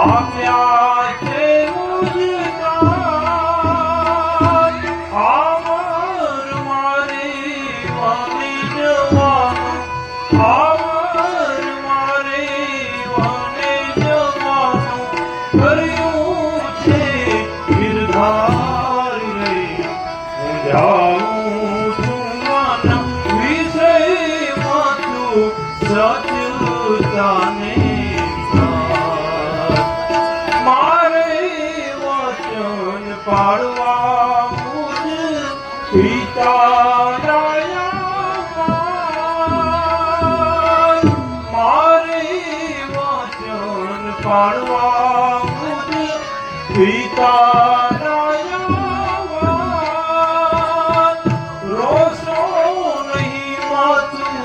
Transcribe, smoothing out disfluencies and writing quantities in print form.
પામ્યા છે મુજકા આમર મારી વને જવાનું આમર મારી વને જવાનું કર્યું છે ગિરધાર રે હું જાઉં છું મન વિષયમાં તું સચતાને પાડવા મુજ પિતા મારે વચન પાડવા મુજ પિતા રોસો નહીં માતું